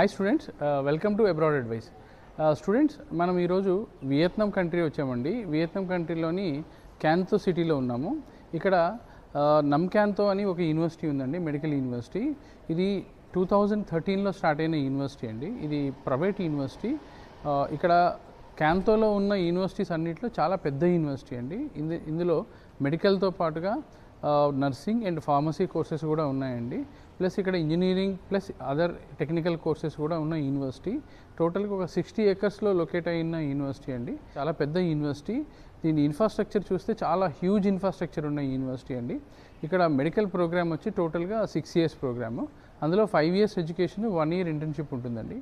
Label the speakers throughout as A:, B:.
A: Hi students, welcome to abroad advice. Students, మనం ఈరోజు Vietnam country వచ్చామండి. వియత్నాం కంట్రీలోని క్యాంతో సిటీలో ఉన్నాము. ఇక్కడ నమ్క్యాంతో అని ఒక యూనివర్సిటీ ఉందండి, మెడికల్ యూనివర్సిటీ. ఇది 2013లో స్టార్ట్ అయిన యూనివర్సిటీ అండి. ఇది ప్రైవేట్ యూనివర్సిటీ. ఇక్కడ క్యాంతోలో ఉన్న యూనివర్సిటీస్ అన్నింటిలో చాలా పెద్ద యూనివర్సిటీ అండి. ఇందులో మెడికల్తో పాటుగా నర్సింగ్ అండ్ ఫార్మసీ కోర్సెస్ కూడా ఉన్నాయండి. ప్లస్ ఇక్కడ engineering plus other technical courses కూడా ఉన్న యూనివర్సిటీ. టోటల్గా ఒక 60 acresలో లొకేట్ అయిన యూనివర్సిటీ అండి. చాలా పెద్ద యూనివర్సిటీ. దీని ఇన్ఫ్రాస్ట్రక్చర్ చూస్తే చాలా హ్యూజ్ ఇన్ఫ్రాస్ట్రక్చర్ ఉన్న యూనివర్సిటీ అండి. ఇక్కడ మెడికల్ ప్రోగ్రామ్ వచ్చి టోటల్గా 6 years ప్రోగ్రాము. అందులో 5 years ఎడ్యుకేషన్, 1 year ఇంటర్న్షిప్ ఉంటుందండి.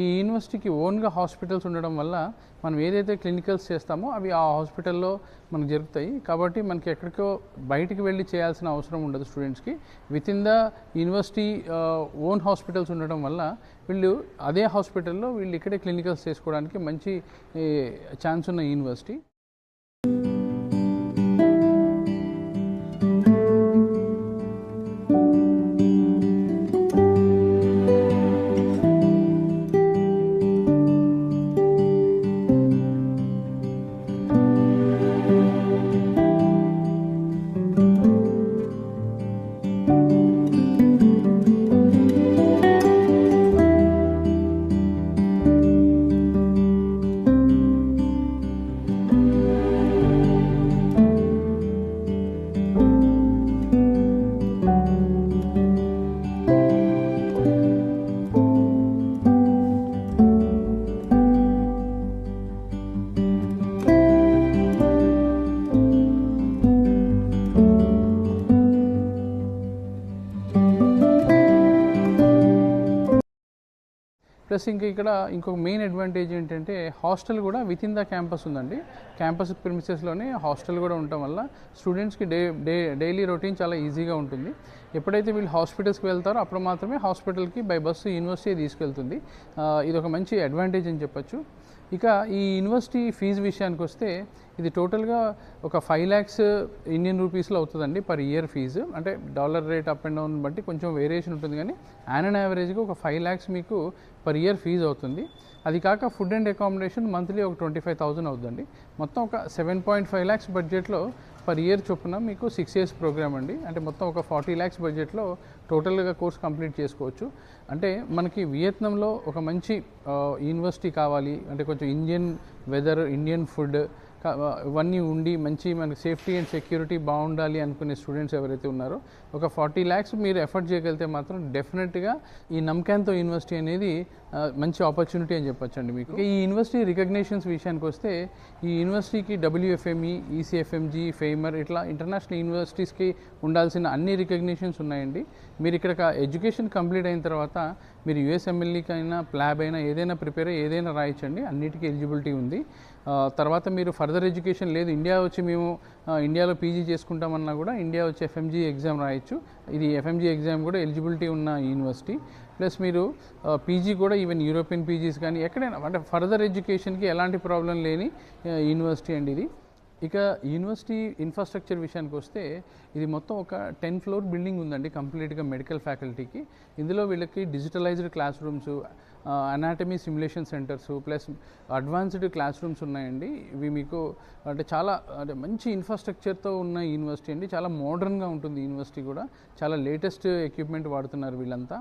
A: ఈ యూనివర్సిటీకి ఓన్గా హాస్పిటల్స్ ఉండడం వల్ల మనం ఏదైతే క్లినికల్స్ చేస్తామో అవి ఆ హాస్పిటల్లో మనకు జరుగుతాయి. కాబట్టి మనకి ఎక్కడికో బయటికి వెళ్ళి చేయాల్సిన అవసరం ఉండదు స్టూడెంట్స్కి. With in the university own hospitals ఉండడం వల్ల వీళ్ళు అదే హాస్పిటల్లో వీళ్ళు ఇక్కడే క్లినికల్స్ చేసుకోవడానికి మంచి ఛాన్స్ ఉన్న యూనివర్సిటీ. ప్లస్ ఇక్కడ ఇంకొక మెయిన్ అడ్వాంటేజ్ ఏంటంటే హాస్టల్ కూడా విత్ ఇన్ ద క్యాంపస్ ఉందండి. క్యాంపస్ ప్రిమిసెస్లోనే హాస్టల్ కూడా ఉండటం వల్ల స్టూడెంట్స్కి డైలీ రొటీన్ చాలా ఈజీగా ఉంటుంది. ఎప్పుడైతే వీళ్ళు హాస్పిటల్స్కి వెళ్తారో అప్పుడు మాత్రమే హాస్పిటల్కి బై బస్సు యూనివర్సిటీ తీసుకెళ్తుంది. ఇది ఒక మంచి అడ్వాంటేజ్ అని చెప్పచ్చు. ఇక ఈ యూనివర్సిటీ ఫీజు విషయానికి వస్తే ఇది టోటల్గా ఒక 5 lakhs ఇండియన్ రూపీస్లో అవుతుందండి పర్ ఇయర్ ఫీజు. అంటే dollar rate up and down బట్టి కొంచెం వేరియేషన్ ఉంటుంది, కానీ యాన్ యావరేజ్గా ఒక 5 lakhs మీకు పర్ ఇయర్ ఫీజు అవుతుంది. అది కాక ఫుడ్ అండ్ అకామిడేషన్ మంత్లీ ఒక 25,000 అవుతుందండి. మొత్తం ఒక 7.5 lakhs బడ్జెట్లో పర్ ఇయర్ చొప్పున మీకు 6 years ప్రోగ్రామ్ అండి. అంటే మొత్తం ఒక 40 lakhs బడ్జెట్లో టోటల్గా కోర్స్ కంప్లీట్ చేసుకోవచ్చు. అంటే మనకి వియత్నాంలో ఒక మంచి యూనివర్సిటీ కావాలి అంటే కొంచెం ఇండియన్ వెదర్, ఇండియన్ ఫుడ్ ఇవన్నీ ఉండి మంచి మనకి సేఫ్టీ అండ్ సెక్యూరిటీ బాగుండాలి అనుకునే స్టూడెంట్స్ ఎవరైతే ఉన్నారో ఒక 40 lakhs మీరు ఎఫర్ట్ చేయగలిగితే మాత్రం డెఫినెట్గా ఈ నమ్క్యాంతో యూనివర్సిటీ అనేది మంచి ఆపర్చునిటీ అని చెప్పొచ్చండి మీకు. ఈ యూనివర్సిటీ రికగ్నేషన్స్ విషయానికి వస్తే ఈ యూనివర్సిటీకి WFME, ECFMG, ఫెయిమర్ ఇట్లా ఇంటర్నేషనల్ యూనివర్సిటీస్కి ఉండాల్సిన అన్ని రికగ్నేషన్స్ ఉన్నాయండి. మీరు ఇక్కడ ఎడ్యుకేషన్ కంప్లీట్ అయిన తర్వాత మీరు USMLEకి అయినా ప్లాబ్ అయినా ఏదైనా ప్రిపేర్ అయ్యి ఏదైనా రాయించండి, అన్నిటికీ ఎలిజిబిలిటీ ఉంది. తర్వాత మీరు ఫర్దర్ ఎడ్యుకేషన్ లేదు ఇండియా వచ్చి మేము ఇండియాలో పీజీ చేసుకుంటామన్నా కూడా ఇండియా వచ్చి FMG ఎగ్జామ్ రాయొచ్చు. ఇది FMG ఎగ్జామ్ కూడా ఎలిజిబిలిటీ ఉన్న యూనివర్సిటీ. ప్లస్ మీరు పీజీ కూడా ఈవెన్ యూరోపియన్ పీజీస్ కానీ ఎక్కడైనా అంటే ఫర్దర్ ఎడ్యుకేషన్కి ఎలాంటి ప్రాబ్లం లేని యూనివర్సిటీ అండి ఇది. ఇక యూనివర్సిటీ ఇన్ఫ్రాస్ట్రక్చర్ విషయానికి వస్తే ఇది మొత్తం ఒక 10 ఫ్లోర్ బిల్డింగ్ ఉందండి కంప్లీట్గా మెడికల్ ఫ్యాకల్టీకి. ఇందులో వీళ్ళకి digitalised class rooms, anatomy simulation centres plus advanced class rooms ఉన్నాయండి. ఇవి మీకు అంటే చాలా అంటే మంచి ఇన్ఫ్రాస్ట్రక్చర్తో ఉన్న యూనివర్సిటీ అండి. చాలా మోడర్న్గా ఉంటుంది యూనివర్సిటీ కూడా. చాలా లేటెస్ట్ ఎక్విప్మెంట్ వాడుతున్నారు వీళ్ళంతా.